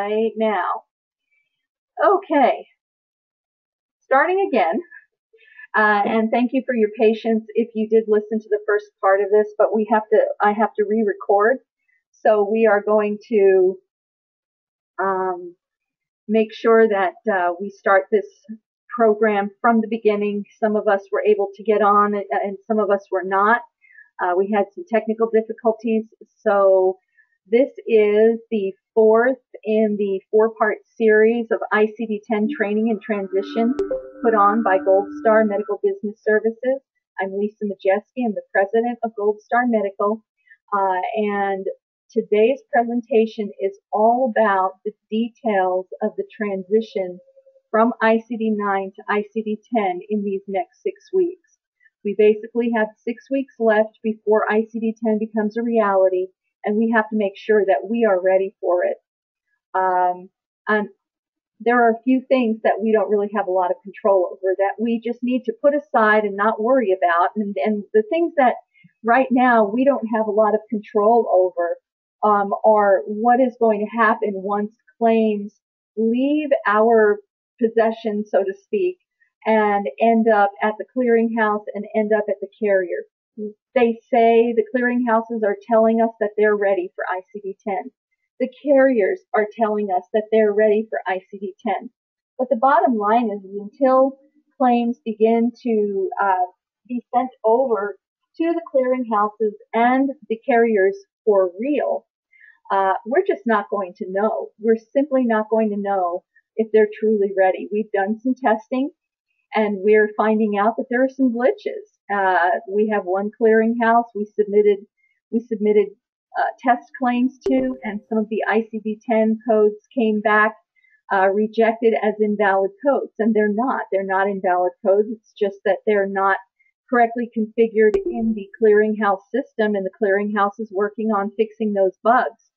right now. Okay, starting again. And thank you for your patience if you did listen to the first part of this, but I have to re-record. So we are going to make sure that we start this program from the beginning. Some of us were able to get on and some of us were not. We had some technical difficulties. So this is the fourth in the four-part series of ICD-10 training and transition put on by Gold Star Medical Business Services. I'm Lisa Majeski. I'm the president of Gold Star Medical. And today's presentation is all about the details of the transition from ICD-9 to ICD-10 in these next 6 weeks. We basically have 6 weeks left before ICD-10 becomes a reality, and we have to make sure that we are ready for it. And there are a few things that we don't really have a lot of control over that we just need to put aside and not worry about. And the things that right now we don't have a lot of control over are what is going to happen once claims leave our possession, so to speak, and end up at the clearinghouse and end up at the carrier. They say the clearinghouses are telling us that they're ready for ICD-10. The carriers are telling us that they're ready for ICD-10. But the bottom line is until claims begin to be sent over to the clearinghouses and the carriers for real, we're just not going to know. We're simply not going to know if they're truly ready. We've done some testing, and we're finding out that there are some glitches. We have one clearinghouse we submitted test claims to, and some of the ICD-10 codes came back rejected as invalid codes, and they're not. They're not invalid codes. It's just that they're not correctly configured in the clearinghouse system, and the clearinghouse is working on fixing those bugs.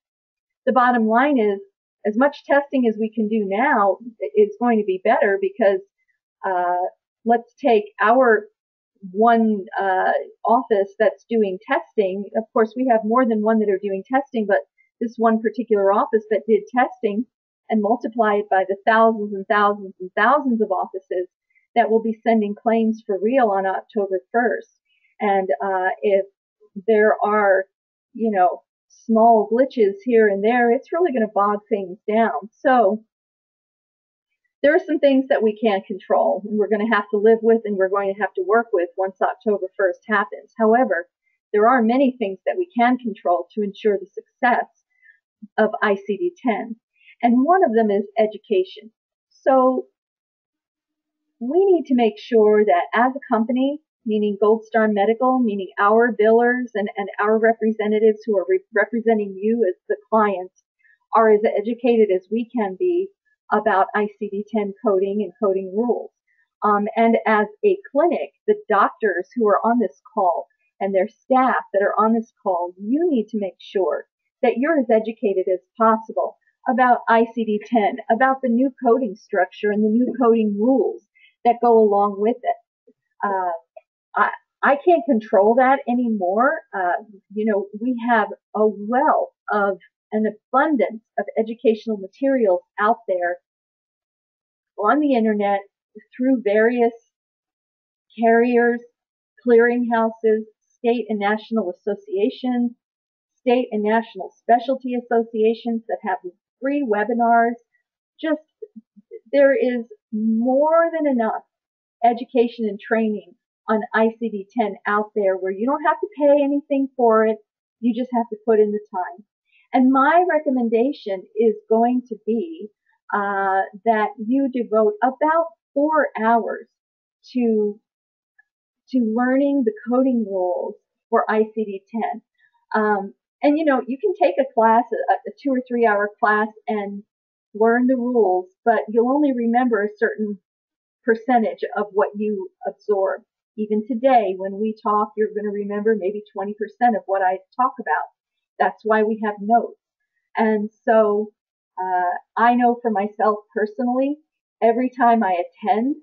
The bottom line is, as much testing as we can do now is going to be better, because let's take our one office that's doing testing. Of course, we have more than one that are doing testing, but this one particular office that did testing, and multiply it by the thousands and thousands and thousands of offices that will be sending claims for real on October 1st. And if there are, small glitches here and there, it's really going to bog things down. So there are some things that we can't control, and we're going to have to live with, and we're going to have to work with once October 1st happens. However, there are many things that we can control to ensure the success of ICD-10. And one of them is education. So we need to make sure that as a company, meaning Gold Star Medical, meaning our billers and our representatives who are representing you as the clients, are as educated as we can be about ICD-10 coding and coding rules. And as a clinic, the doctors who are on this call and their staff that are on this call, you need to make sure that you're as educated as possible about ICD-10, about the new coding structure and the new coding rules that go along with it. I can't control that anymore. We have a wealth of an abundance of educational materials out there on the internet through various carriers, clearinghouses, state and national associations, state and national specialty associations that have free webinars. There is more than enough education and training on ICD-10 out there where you don't have to pay anything for it. You just have to put in the time. And my recommendation is going to be that you devote about 4 hours to learning the coding rules for ICD-10. And you can take a class, a 2 or 3 hour class, and learn the rules, but you'll only remember a certain percentage of what you absorb. Even today, when we talk, you're going to remember maybe 20% of what I talk about. That's why we have notes. And so I know for myself personally, every time I attend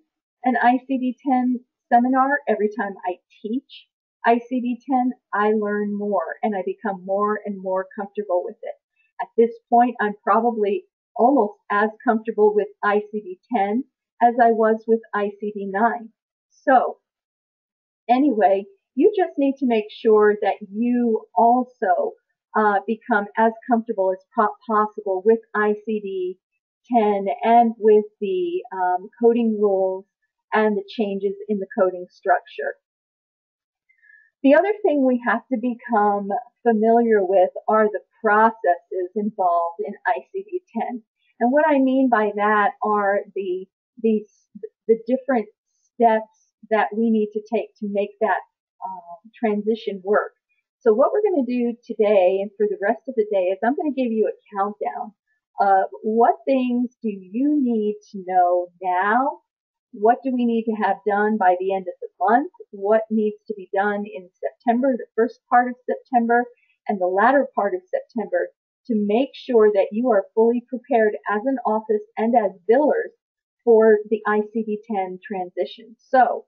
an ICD-10 seminar, every time I teach ICD-10, I learn more and I become more and more comfortable with it. At this point, I'm probably almost as comfortable with ICD-10 as I was with ICD-9. So anyway, you just need to make sure that you also become as comfortable as possible with ICD-10 and with the coding rules and the changes in the coding structure. The other thing we have to become familiar with are the processes involved in ICD-10. And what I mean by that are the different steps that we need to take to make that transition work. So what we're going to do today and for the rest of the day is I'm going to give you a countdown of what things do you need to know now. What do we need to have done by the end of the month? What needs to be done in September, the first part of September, and the latter part of September to make sure that you are fully prepared as an office and as billers for the ICD-10 transition. So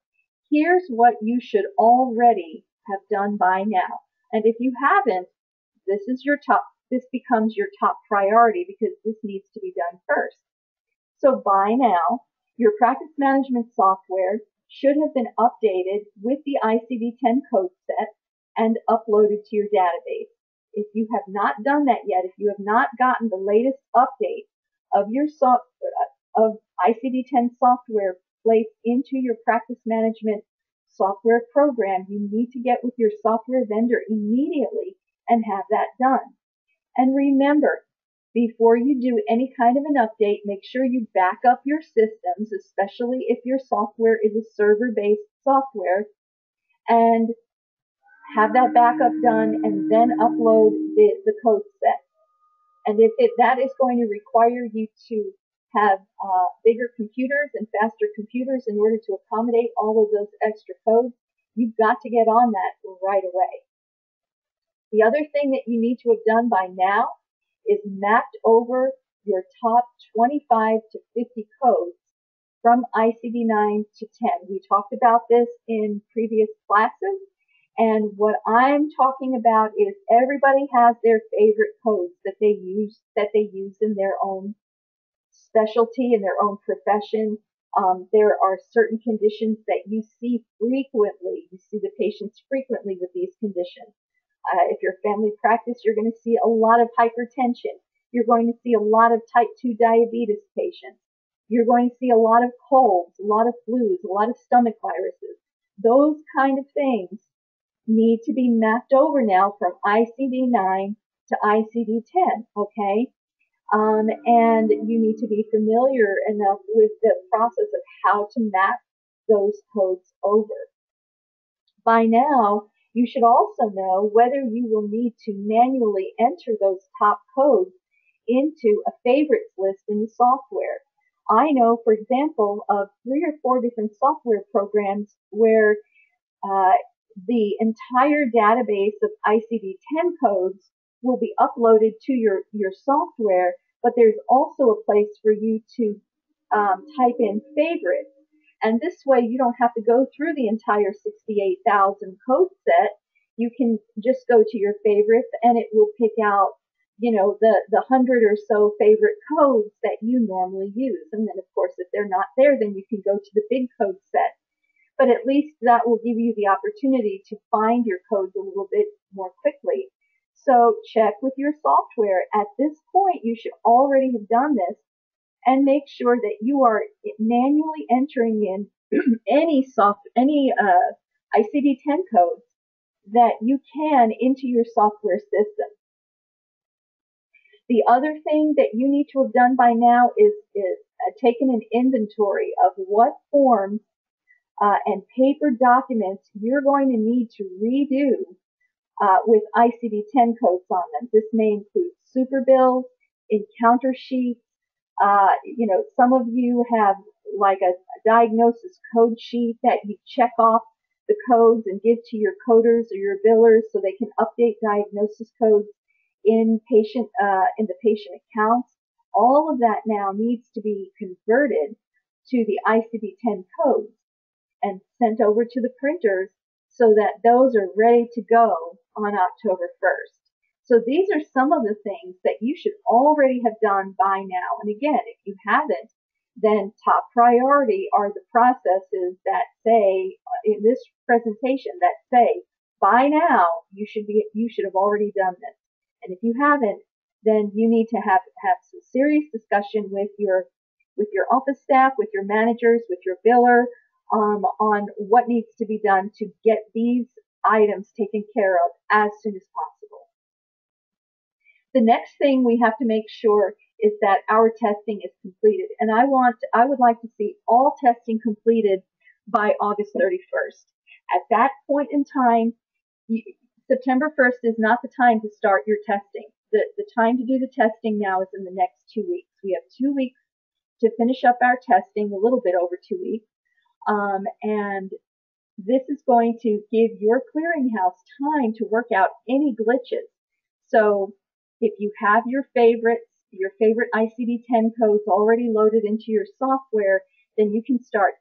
here's what you should already have done by now. And if you haven't, this becomes your top priority because this needs to be done first. So by now, your practice management software should have been updated with the ICD-10 code set and uploaded to your database. If you have not done that yet, if you have not gotten the latest update of your ICD-10 software placed into your practice management software program, you need to get with your software vendor immediately and have that done. And remember, before you do any kind of an update, make sure you back up your systems, especially if your software is a server-based software, and have that backup done and then upload the code set. And if that is going to require you to have bigger computers and faster computers in order to accommodate all of those extra codes, you've got to get on that right away. The other thing that you need to have done by now is mapped over your top 25 to 50 codes from ICD-9 to 10. We talked about this in previous classes, and what I'm talking about is everybody has their favorite codes that they use in their own specialty, in their own profession. There are certain conditions that you see frequently. You see the patients frequently with these conditions. If you're family practice, you're going to see a lot of hypertension. You're going to see a lot of type 2 diabetes patients. You're going to see a lot of colds, a lot of flus, a lot of stomach viruses. Those kind of things need to be mapped over now from ICD-9 to ICD-10, okay? And you need to be familiar enough with the process of how to map those codes over. By now, you should also know whether you will need to manually enter those top codes into a favorites list in the software. I know, for example, of 3 or 4 different software programs where the entire database of ICD-10 codes will be uploaded to your software, but there's also a place for you to type in favorites. And this way you don't have to go through the entire 68,000 code set. You can just go to your favorites and it will pick out, the 100 or so favorite codes that you normally use. And then of course, if they're not there, then you can go to the big code set. But at least that will give you the opportunity to find your codes a little bit more quickly. So check with your software. At this point, you should already have done this and make sure that you are manually entering in any ICD-10 codes that you can into your software system. The other thing that you need to have done by now is taken an inventory of what forms and paper documents you're going to need to redo with ICD-10 codes on them. This may include super bills, encounter sheets. Some of you have like a diagnosis code sheet that you check off the codes and give to your coders or your billers so they can update diagnosis codes in the patient accounts. All of that now needs to be converted to the ICD-10 codes and sent over to the printers so that those are ready to go on October 1st. So these are some of the things that you should already have done by now. And again, if you haven't, then top priority are the processes that say in this presentation that say by now you should have already done this. And if you haven't, then you need to have some serious discussion with your office staff, with your managers, with your biller, on what needs to be done to get these items taken care of as soon as possible. The next thing we have to make sure is that our testing is completed. And I would like to see all testing completed by August 31st. At that point in time, September 1st is not the time to start your testing. The time to do the testing now is in the next 2 weeks. We have 2 weeks to finish up our testing, a little bit over 2 weeks. And this is going to give your clearinghouse time to work out any glitches. So if you have your favorite ICD-10 codes already loaded into your software, then you can start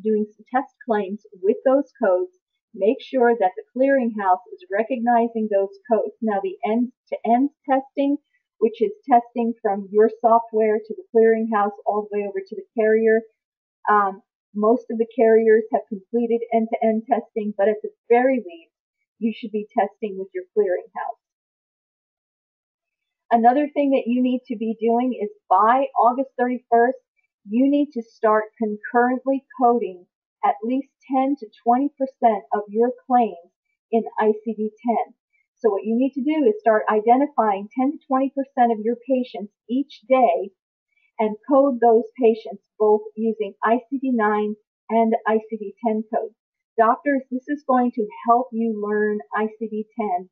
doing some test claims with those codes. Make sure that the clearinghouse is recognizing those codes. Now, the end-to-end testing, which is testing from your software to the clearinghouse all the way over to the carrier, most of the carriers have completed end-to-end testing, but at the very least, you should be testing with your clearinghouse. Another thing that you need to be doing is by August 31st, you need to start concurrently coding at least 10 to 20% of your claims in ICD-10. So what you need to do is start identifying 10 to 20% of your patients each day and code those patients both using ICD-9 and ICD-10 codes. Doctors, this is going to help you learn ICD-10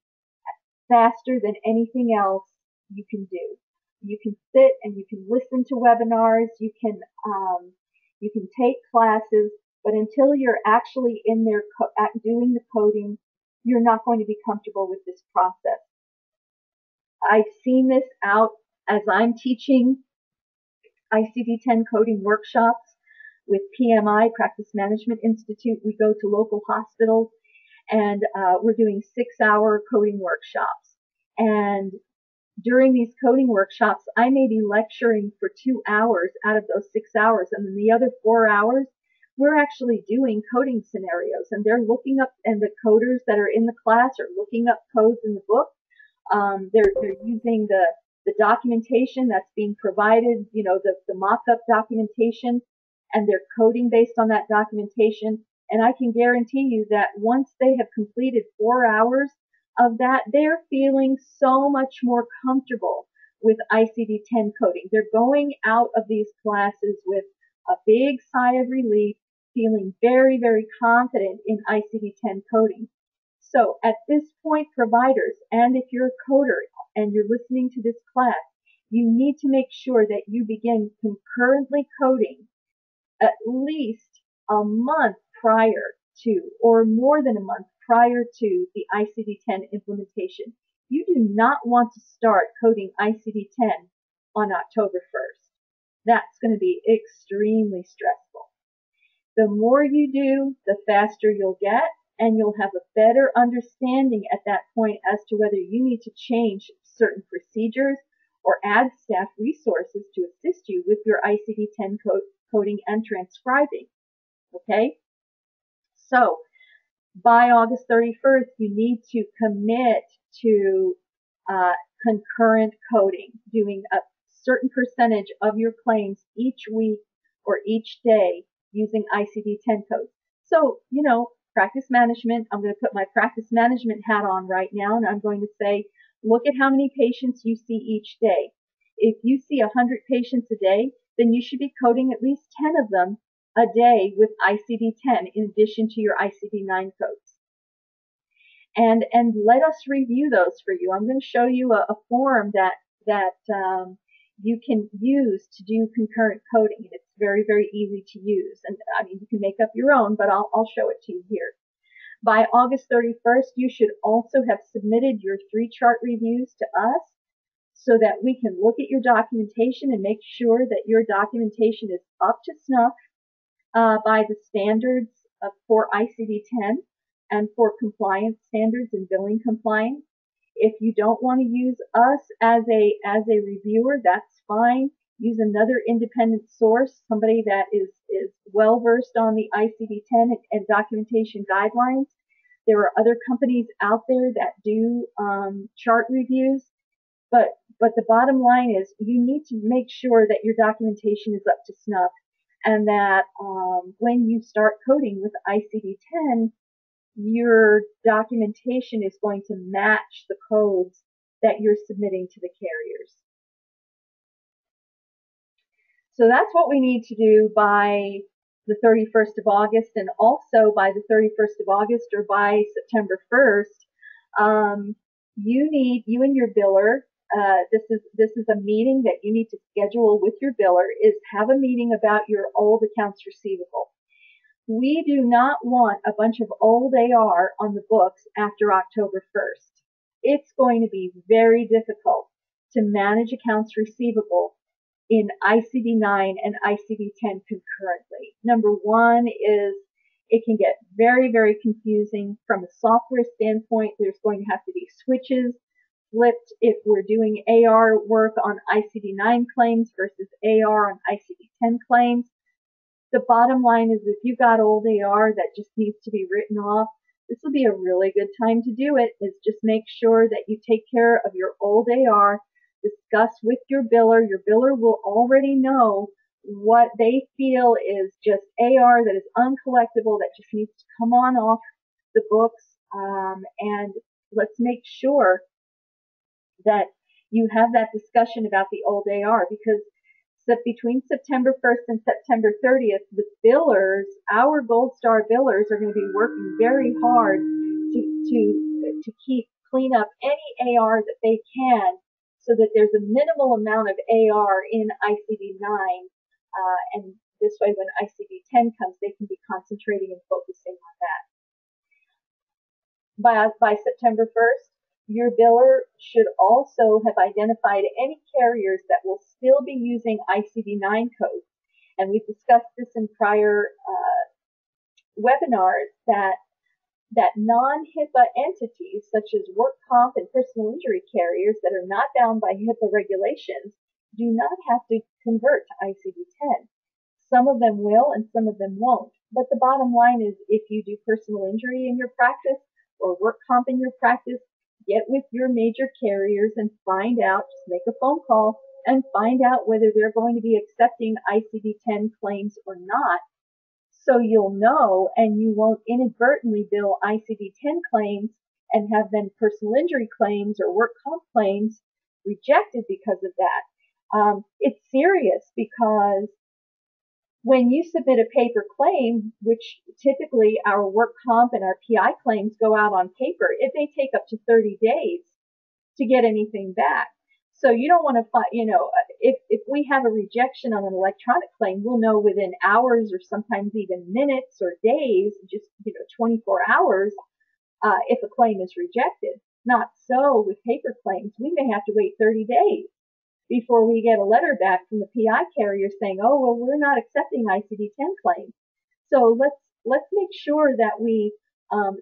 faster than anything else you can do. You can sit and you can listen to webinars, you can take classes, but until you're actually in there doing the coding, you're not going to be comfortable with this process. I've seen this out as I'm teaching ICD-10 coding workshops with PMI, Practice Management Institute. We go to local hospitals and we're doing 6-hour coding workshops. And during these coding workshops, I may be lecturing for 2 hours out of those 6 hours, and then the other 4 hours, we're actually doing coding scenarios, and they're looking up, and the coders that are in the class are looking up codes in the book. They're using the documentation that's being provided, the mock-up documentation, and they're coding based on that documentation. And I can guarantee you that once they have completed 4 hours of that, they're feeling so much more comfortable with ICD-10 coding. They're going out of these classes with a big sigh of relief, feeling very, very confident in ICD-10 coding. So at this point, providers, and if you're a coder and you're listening to this class, you need to make sure that you begin concurrently coding at least a month prior to, or more than a month prior to, the ICD-10 implementation. You do not want to start coding ICD-10 on October 1st. That's going to be extremely stressful. The more you do, the faster you'll get, and you'll have a better understanding at that point as to whether you need to change certain procedures or add staff resources to assist you with your ICD-10 coding and transcribing. Okay? So, by August 31st, you need to commit to concurrent coding, doing a certain percentage of your claims each week or each day using ICD-10 codes. So, practice management, I'm going to put my practice management hat on right now, and I'm going to say, look at how many patients you see each day. If you see 100 patients a day, then you should be coding at least 10 of them a day with ICD-10 in addition to your ICD-9 codes. And let us review those for you. I'm going to show you a form that you can use to do concurrent coding. It's very, very easy to use. And I mean, you can make up your own, but I'll show it to you here. By August 31st, you should also have submitted your 3 chart reviews to us so that we can look at your documentation and make sure that your documentation is up to snuff by the standards for ICD-10 and for compliance standards and billing compliance. If you don't want to use us as a reviewer, that's fine. Use another independent source, somebody that is well versed on the ICD-10 and documentation guidelines. There are other companies out there that do chart reviews, but the bottom line is you need to make sure that your documentation is up to snuff, and that when you start coding with ICD-10, your documentation is going to match the codes that you're submitting to the carriers. So that's what we need to do by the 31st of August, and also by the 31st of August or by September 1st, you and your biller, this is a meeting that you need to schedule with your biller, is have a meeting about your old accounts receivable. We do not want a bunch of old AR on the books after October 1st. It's going to be very difficult to manage accounts receivable in ICD-9 and ICD-10 concurrently. Number one is it can get very, very confusing from a software standpoint. There's going to have to be switches flipped if we're doing AR work on ICD-9 claims versus AR on ICD-10 claims. The bottom line is if you've got old AR that just needs to be written off, this will be a really good time to do it. Is just make sure that you take care of your old AR, discuss with your biller. Your biller will already know what they feel is just AR that is uncollectible, that just needs to come on off the books, and let's make sure that you have that discussion about the old AR, because between September 1st and September 30th, the billers, our Gold Star billers, are going to be working very hard to keep clean up any AR that they can, so that there's a minimal amount of AR in ICD-9, and this way when ICD-10 comes, they can be concentrating and focusing on that. By September 1st, your biller should also have identified any carriers that will still be using ICD-9 codes. And we've discussed this in prior webinars, that non-HIPAA entities, such as work comp and personal injury carriers that are not bound by HIPAA regulations, do not have to convert to ICD-10. Some of them will and some of them won't. But the bottom line is, if you do personal injury in your practice or work comp in your practice, get with your major carriers and find out, just make a phone call and find out whether they're going to be accepting ICD-10 claims or not, so you'll know and you won't inadvertently bill ICD-10 claims and have then personal injury claims or work comp claims rejected because of that. It's serious, because when you submit a paper claim, which typically our work comp and our PI claims go out on paper, it may take up to 30 days to get anything back. So you don't want to, if we have a rejection on an electronic claim, we'll know within hours or sometimes even minutes or days, just 24 hours, if a claim is rejected. Not so with paper claims. We may have to wait 30 days before we get a letter back from the PI carrier saying, oh, well, we're not accepting ICD-10 claims. So let's make sure that we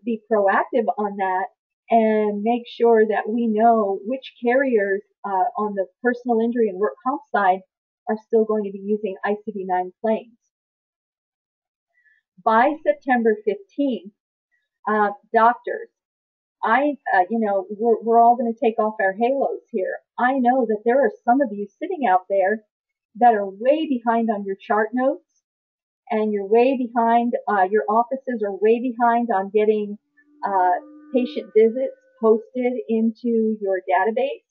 be proactive on that and make sure that we know which carriers on the personal injury and work comp side are still going to be using ICD-9 claims. By September 15th, doctors, we're all going to take off our halos here. I know that there are some of you sitting out there that are way behind on your chart notes, and you're way behind, your offices are way behind on getting patient visits posted into your database.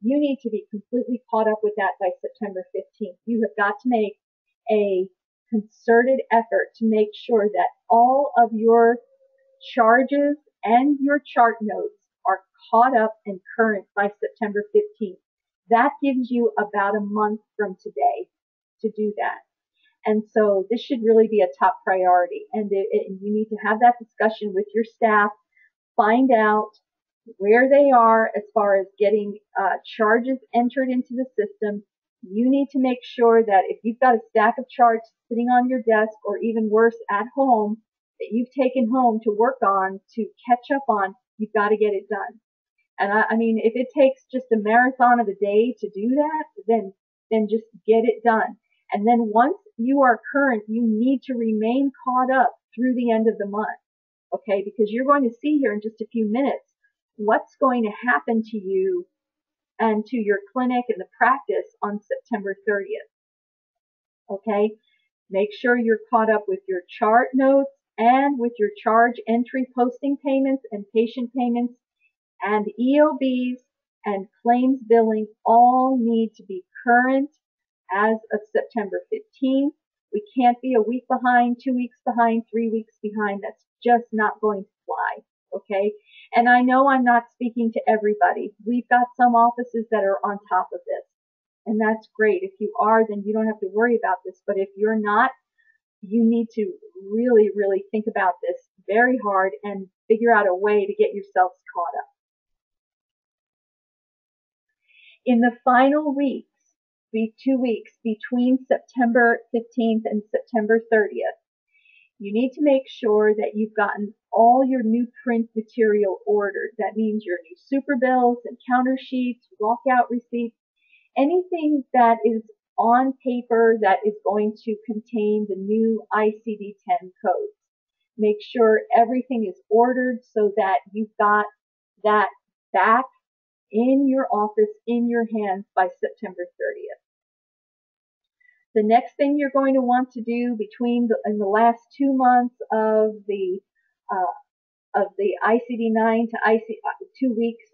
You need to be completely caught up with that by September 15th. You have got to make a concerted effort to make sure that all of your charges and your chart notes are caught up and current by September 15th. That gives you about a month from today to do that. And so this should really be a top priority. And you need to have that discussion with your staff, find out where they are as far as getting charges entered into the system. You need to make sure that if you've got a stack of charts sitting on your desk, or even worse, at home, that you've taken home to work on, to catch up on, you've got to get it done. And I mean, if it takes just a marathon of a day to do that, then just get it done. And then once you are current, you need to remain caught up through the end of the month. Okay. Because you're going to see here in just a few minutes what's going to happen to you and to your clinic and the practice on September 30th. Okay. Make sure you're caught up with your chart notes and with your charge entry posting payments and patient payments and EOBs and claims billing all need to be current as of September 15th. We can't be a week behind, 2 weeks behind, 3 weeks behind. That's just not going to fly. Okay. And I know I'm not speaking to everybody. We've got some offices that are on top of this. And that's great. If you are, then you don't have to worry about this. But if you're not, you need to really, really think about this very hard and figure out a way to get yourselves caught up. In the final weeks, the 2 weeks between September 15th and September 30th, you need to make sure that you've gotten all your new print material ordered. That means your new super bills and counter sheets, walkout receipts, anything that is on paper that is going to contain the new ICD10 codes. Make sure everything is ordered so that you've got that back in your office, in your hands by September 30th. The next thing you're going to want to do in the last 2 months of the ICD-9 to 2 weeks,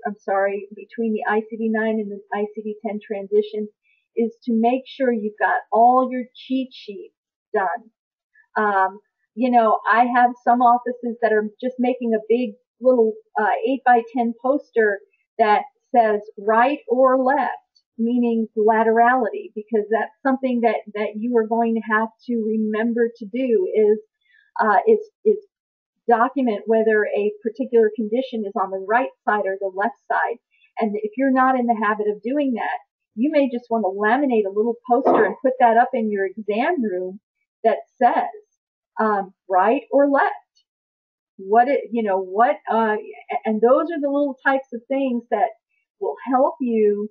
between the ICD-9 and the ICD-10 transition is to make sure you've got all your cheat sheets done. I have some offices that are just making a big little 8x10 poster that says right or left, meaning laterality, because that's something that you are going to have to remember to do is document whether a particular condition is on the right side or the left side. And if you're not in the habit of doing that, you may just want to laminate a little poster and put that up in your exam room that says right or left. And those are the little types of things that will help you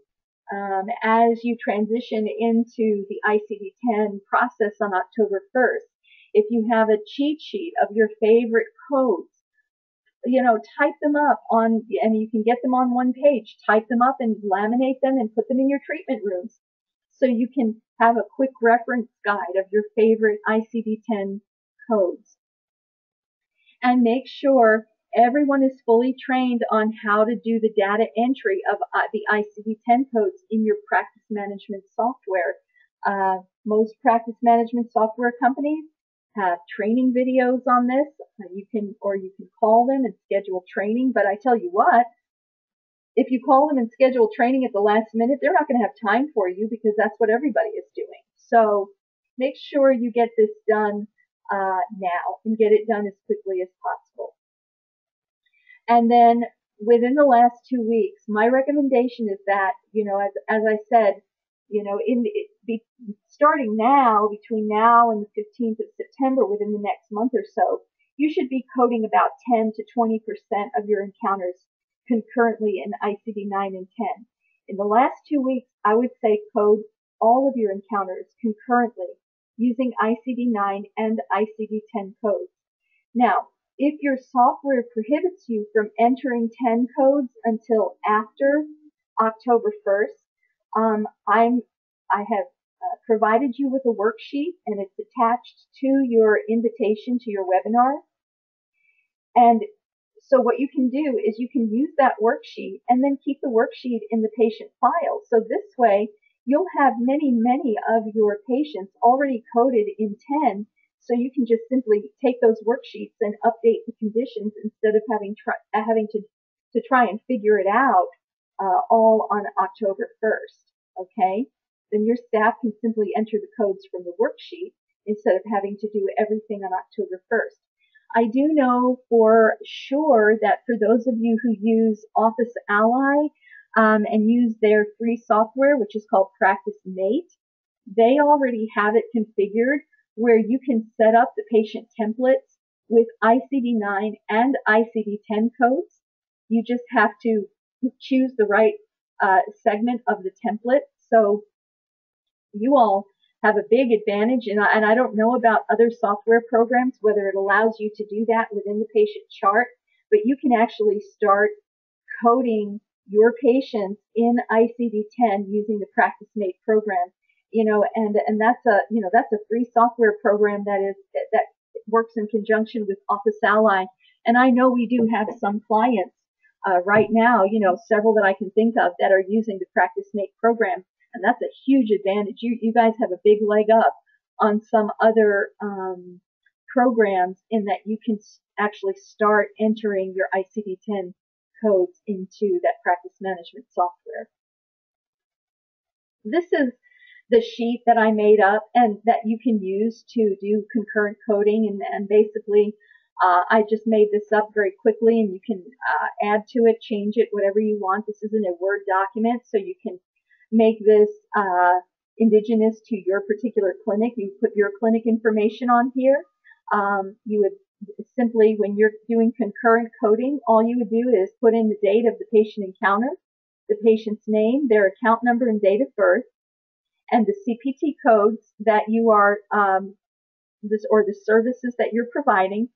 as you transition into the ICD-10 process on October 1st. If you have a cheat sheet of your favorite codes, type them up and you can get them on one page, type them up and laminate them and put them in your treatment rooms so you can have a quick reference guide of your favorite ICD-10 codes. And make sure everyone is fully trained on how to do the data entry of the ICD-10 codes in your practice management software. Most practice management software companies have training videos on this. You can call them and schedule training. But I tell you what, if you call them and schedule training at the last minute, they're not going to have time for you because that's what everybody is doing. So make sure you get this done now and get it done as quickly as possible. And then within the last 2 weeks, my recommendation is that, as I said, starting now, between now and the 15th of September, within the next month or so, you should be coding about 10 to 20% of your encounters concurrently in ICD-9 and 10. In the last 2 weeks, I would say code all of your encounters concurrently using ICD-9 and ICD-10 codes. Now, if your software prohibits you from entering 10 codes until after October 1st, I have provided you with a worksheet and it's attached to your invitation to your webinar. And so what you can do is you can use that worksheet and then keep the worksheet in the patient file. So this way, you'll have many, many of your patients already coded in 10, so you can just simply take those worksheets and update the conditions instead of having to try and figure it out all on October 1st, okay? Then your staff can simply enter the codes from the worksheet instead of having to do everything on October 1st. I do know for sure that for those of you who use Office Ally and use their free software, which is called Practice Mate, they already have it configured where you can set up the patient templates with ICD-9 and ICD-10 codes. You just have to choose the right segment of the template. So you all have a big advantage, and I don't know about other software programs, whether it allows you to do that within the patient chart, but you can actually start coding your patients in ICD10 using the PracticeMate program. And that's a free software program that works in conjunction with Office Ally. And I know we do have some clients right now, several that I can think of that are using the PracticeMate program, and that's a huge advantage. You guys have a big leg up on some other programs in that you can actually start entering your ICD10 codes into that practice management software. This is the sheet that I made up and that you can use to do concurrent coding, and basically I just made this up very quickly, and you can add to it, change it, whatever you want. This isn't a Word document, so you can make this indigenous to your particular clinic. You put your clinic information on here. You would simply, when you're doing concurrent coding, all you would do is put in the date of the patient encounter, the patient's name, their account number and date of birth, and the CPT codes that you are, or the services that you're providing,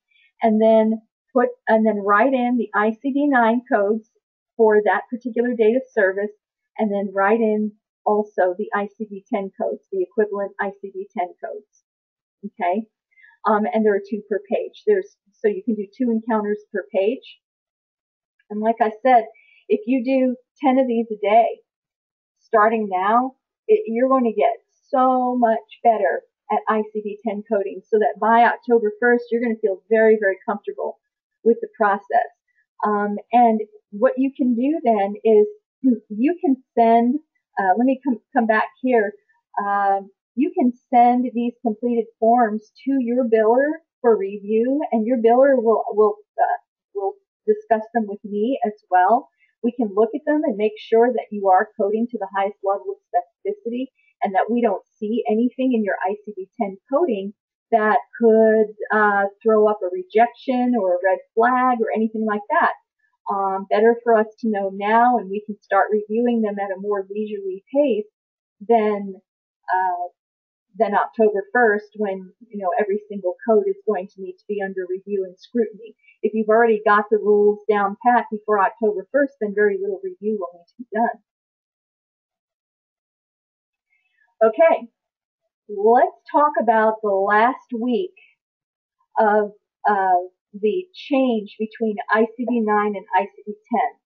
and then write in the ICD-9 codes for that particular date of service, and then write in also the ICD-10 codes, the equivalent ICD-10 codes. Okay? And there are 2 per page. So you can do 2 encounters per page. And like I said, if you do 10 of these a day, starting now, you're going to get so much better at ICD-10 coding, so that by October 1st, you're going to feel very, very comfortable with the process. And what you can do then is you can send, let me come back here. You can send these completed forms to your biller for review, and your biller will discuss them with me as well. We can look at them and make sure that you are coding to the highest level of specificity, and that we don't see anything in your ICD-10 coding that could throw up a rejection or a red flag or anything like that. Better for us to know now, and we can start reviewing them at a more leisurely pace than October 1st, when every single code is going to need to be under review and scrutiny. If you've already got the rules down pat before October 1st, then very little review will need to be done. Okay, let's talk about the last week of the change between ICD-9 and ICD-10.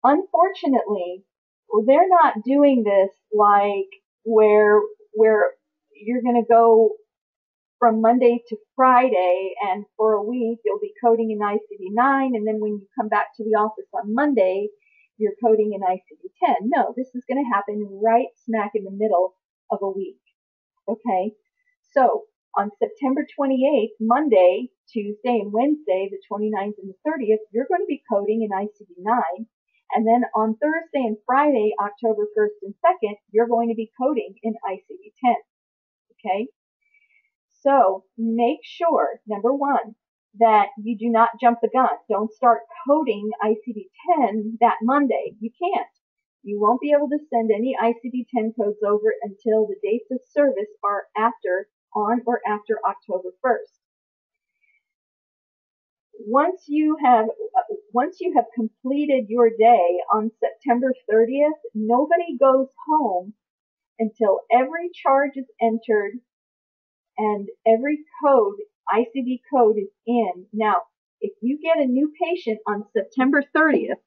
Unfortunately, they're not doing this like where you're going to go from Monday to Friday, and for a week you'll be coding in ICD-9, and then when you come back to the office on Monday, you're coding in ICD-10. No, this is going to happen right smack in the middle of a week. Okay, so on September 28th, Monday, Tuesday, and Wednesday, the 29th and the 30th, you're going to be coding in ICD-9. And then on Thursday and Friday, October 1st and 2nd, you're going to be coding in ICD-10. Okay? So make sure, number one, that you do not jump the gun. Don't start coding ICD-10 that Monday. You can't. You won't be able to send any ICD-10 codes over until the dates of service are on or after October 1st. Once you have completed your day on September 30th, nobody goes home until every charge is entered and every ICD code is in. Now, if you get a new patient on September 30th,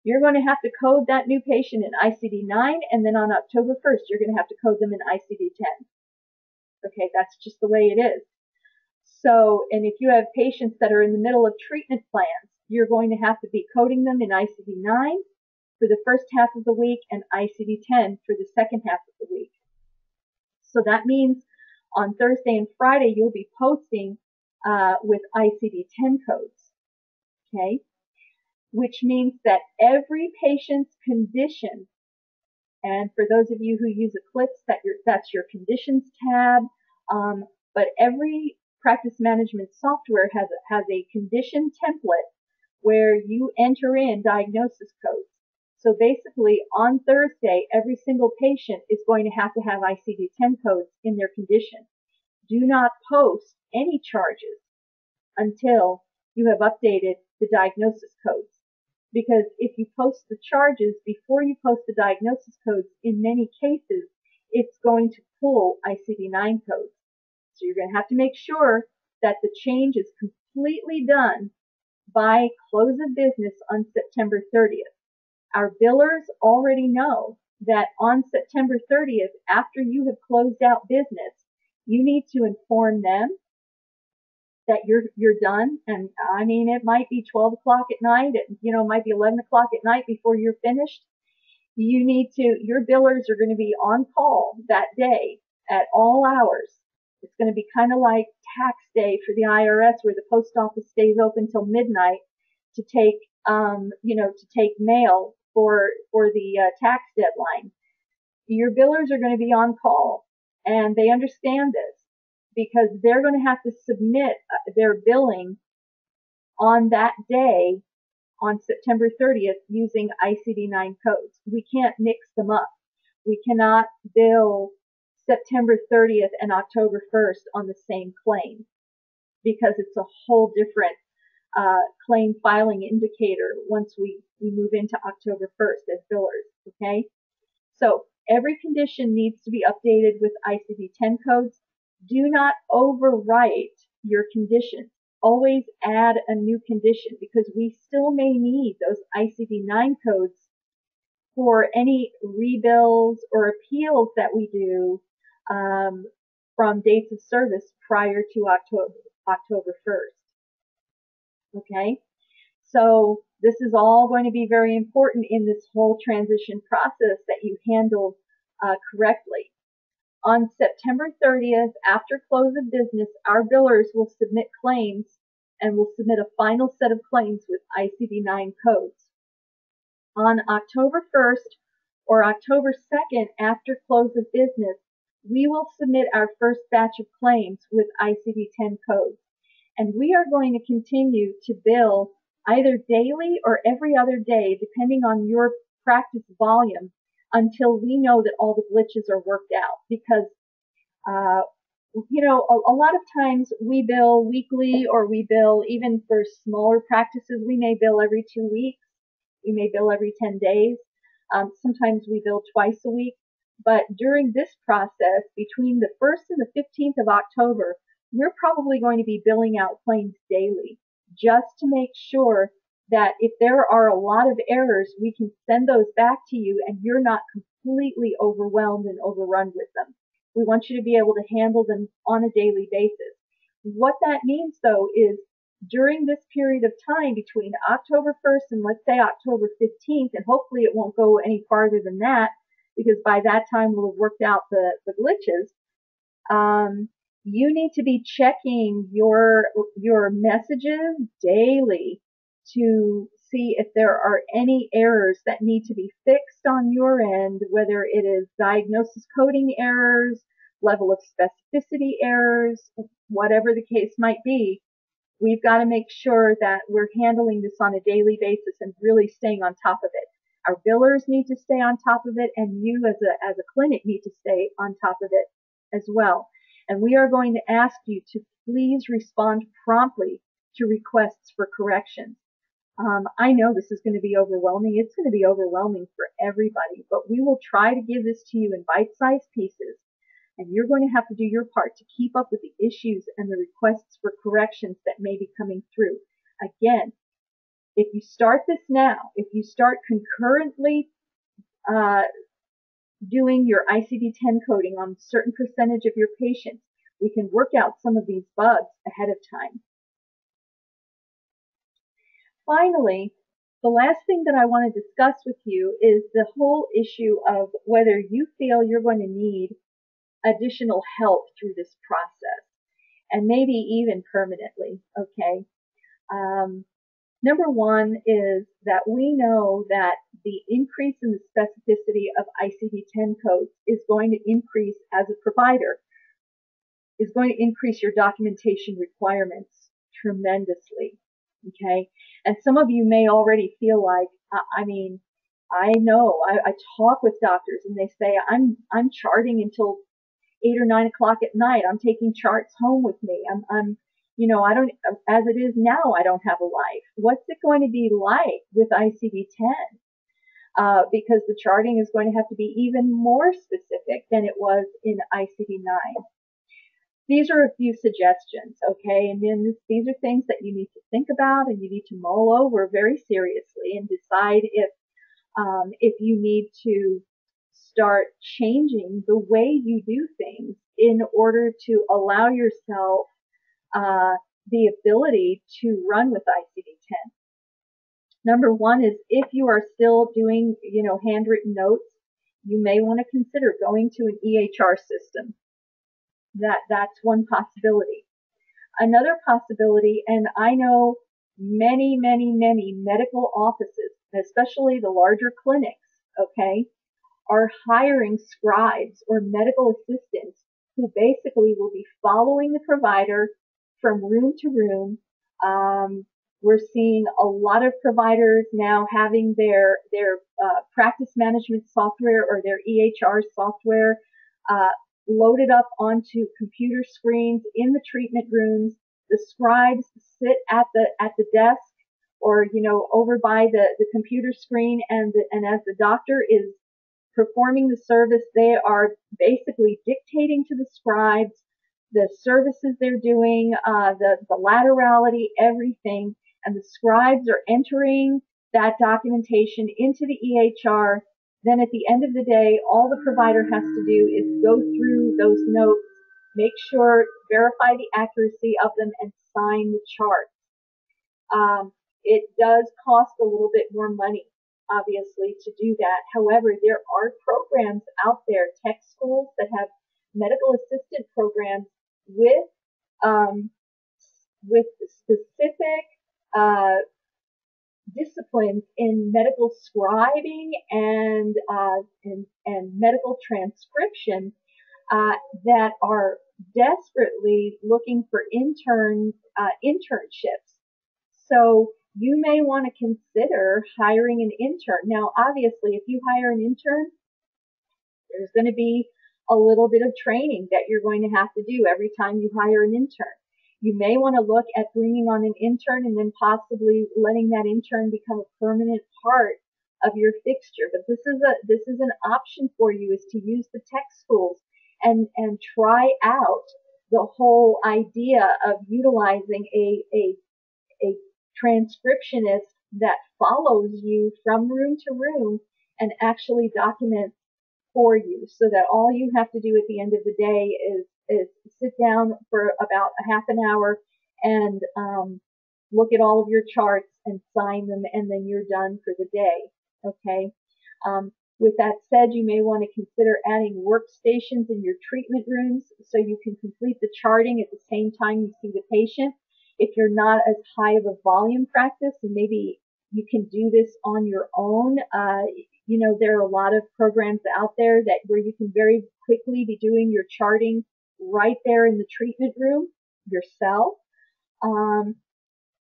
you're going to have to code that new patient in ICD-9, and then on October 1st, you're going to have to code them in ICD-10. Okay, that's just the way it is. So, and if you have patients that are in the middle of treatment plans, you're going to have to be coding them in ICD-9 for the first half of the week and ICD-10 for the second half of the week. So that means on Thursday and Friday, you'll be posting with ICD-10 codes, okay? Which means that every patient's condition, and for those of you who use Eclipse, that's your conditions tab, but every practice management software has a condition template where you enter in diagnosis codes. So basically, on Thursday, every single patient is going to have ICD-10 codes in their condition. Do not post any charges until you have updated the diagnosis codes. Because if you post the charges before you post the diagnosis codes, in many cases, it's going to pull ICD-9 codes. So you're going to have to make sure that the change is completely done by close of business on September 30th. Our billers already know that on September 30th, after you have closed out business, you need to inform them that you're done. And I mean, it might be 12 o'clock at night, it might be 11 o'clock at night before you're finished. Your billers are going to be on call that day at all hours. It's going to be kind of like tax day for the IRS, where the post office stays open till midnight to take, to take mail for the tax deadline. Your billers are going to be on call, and they understand this because they're going to have to submit their billing on that day, on September 30th, using ICD-9 codes. We can't mix them up. We cannot bill September 30th and October 1st on the same claim, because it's a whole different claim filing indicator once we move into October 1st as billers, okay? So every condition needs to be updated with ICD-10 codes. Do not overwrite your conditions. Always add a new condition, because we still may need those ICD-9 codes for any rebills or appeals that we do from dates of service prior to October 1st. Okay? So this is all going to be very important in this whole transition process, that you handle correctly. On September 30th, after close of business, our billers will submit claims and will submit a final set of claims with ICD-9 codes. On October 1st or October 2nd, after close of business, we will submit our first batch of claims with ICD-10 codes. And we are going to continue to bill either daily or every other day, depending on your practice volume, until we know that all the glitches are worked out. Because, a lot of times we bill weekly, or we bill, even for smaller practices, we may bill every 2 weeks. We may bill every 10 days. Sometimes we bill twice a week. But during this process, between the 1st and the 15th of October, we're probably going to be billing out claims daily, just to make sure that if there are a lot of errors, we can send those back to you and you're not completely overwhelmed and overrun with them. We want you to be able to handle them on a daily basis. What that means, though, is during this period of time between October 1st and, let's say, October 15th, and hopefully it won't go any farther than that, because by that time we'll have worked out the glitches, you need to be checking your messages daily to see if there are any errors that need to be fixed on your end, whether it is diagnosis coding errors, level of specificity errors, whatever the case might be. We've got to make sure that we're handling this on a daily basis and really staying on top of it. Our billers need to stay on top of it, and you as a clinic need to stay on top of it as well. And we are going to ask you to please respond promptly to requests for corrections. I know this is going to be overwhelming. It's going to be overwhelming for everybody, but we will try to give this to you in bite-sized pieces, and you're going to have to do your part to keep up with the issues and the requests for corrections that may be coming through. Again, if you start this now, if you start concurrently doing your ICD-10 coding on a certain percentage of your patients, we can work out some of these bugs ahead of time. Finally, the last thing that I want to discuss with you is the whole issue of whether you feel you're going to need additional help through this process, and maybe even permanently, okay? Number one is that we know that the increase in the specificity of ICD-10 codes is going to increase, as a provider, is going to increase your documentation requirements tremendously, okay? And some of you may already feel like, I mean, I know I talk with doctors and they say I'm charting until 8 or 9 o'clock at night. I'm taking charts home with me. I don't, as it is now, I don't have a life. What's it going to be like with ICD-10? Because the charting is going to have to be even more specific than it was in ICD-9. These are a few suggestions, okay? And then these are things that you need to think about and you need to mull over very seriously and decide if you need to start changing the way you do things in order to allow yourself the ability to run with ICD-10. Number one is if you are still doing, handwritten notes, you may want to consider going to an EHR system. That's one possibility. Another possibility, and I know many, many, many medical offices, especially the larger clinics, okay, are hiring scribes or medical assistants who basically will be following the provider from room to room. We're seeing a lot of providers now having their practice management software or their EHR software loaded up onto computer screens in the treatment rooms. The scribes sit at the desk or over by the computer screen, and as the doctor is performing the service, they are basically dictating to the scribes the services they're doing, the laterality, everything, and the scribes are entering that documentation into the EHR. Then at the end of the day, all the provider has to do is go through those notes, make sure, verify the accuracy of them, and sign the chart. It does cost a little bit more money, obviously, to do that. However, there are programs out there, tech schools that have medical assistant programs with specific disciplines in medical scribing and medical transcription that are desperately looking for internships. So you may want to consider hiring an intern. Now, obviously, if you hire an intern, there's going to be a little bit of training that you're going to have to do every time you hire an intern. You may want to look at bringing on an intern and then possibly letting that intern become a permanent part of your fixture. But this is an option for you, is to use the tech schools and try out the whole idea of utilizing a transcriptionist that follows you from room to room and actually documents for you, so that all you have to do at the end of the day is sit down for about a half an hour and look at all of your charts and sign them, and then you're done for the day. Okay. With that said, you may want to consider adding workstations in your treatment rooms so you can complete the charting at the same time you see the patient. If you're not as high of a volume practice, and maybe you can do this on your own, there are a lot of programs out there where you can very quickly be doing your charting right there in the treatment room yourself.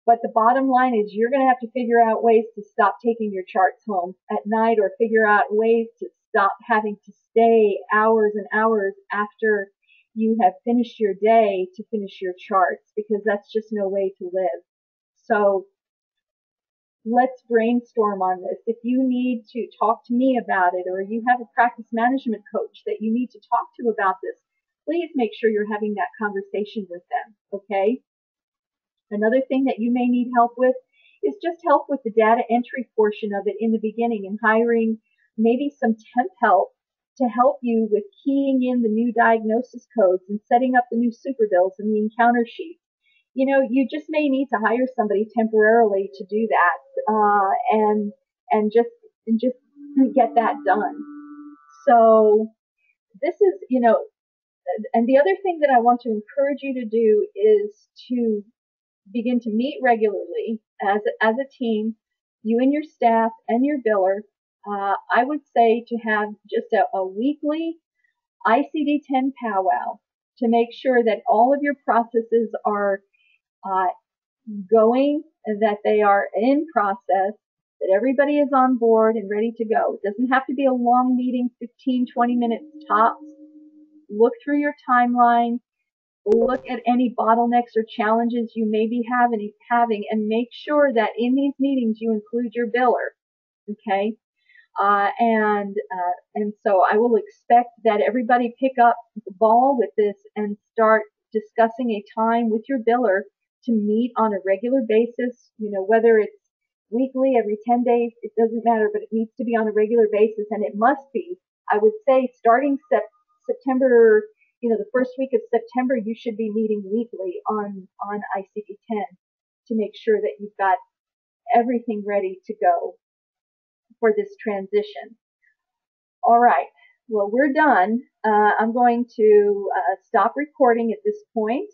But the bottom line is you're going to have to figure out ways to stop taking your charts home at night, or figure out ways to stop having to stay hours and hours after you have finished your day to finish your charts, because that's just no way to live. So let's brainstorm on this. If you need to talk to me about it, or you have a practice management coach that you need to talk to about this, please make sure you're having that conversation with them, okay? Another thing that you may need help with is just help with the data entry portion of it in the beginning, and hiring maybe some temp help to help you with keying in the new diagnosis codes and setting up the new super bills and the encounter sheets. You just may need to hire somebody temporarily to do that, and just get that done. So this is, and the other thing that I want to encourage you to do is to begin to meet regularly as a team, you and your staff and your biller. I would say to have just a weekly ICD-10 powwow to make sure that all of your processes are going that they are in process, that everybody is on board and ready to go. It doesn't have to be a long meeting, 15, 20 minutes tops. Look through your timeline, look at any bottlenecks or challenges you may be having, and make sure that in these meetings you include your biller. Okay? And so I will expect that everybody pick up the ball with this and start discussing a time with your biller to meet on a regular basis, whether it's weekly, every 10 days, it doesn't matter, but it needs to be on a regular basis, and it must be, I would say, starting September, the first week of September, you should be meeting weekly on ICD10 to make sure that you've got everything ready to go for this transition. All right. Well, we're done. I'm going to stop recording at this point.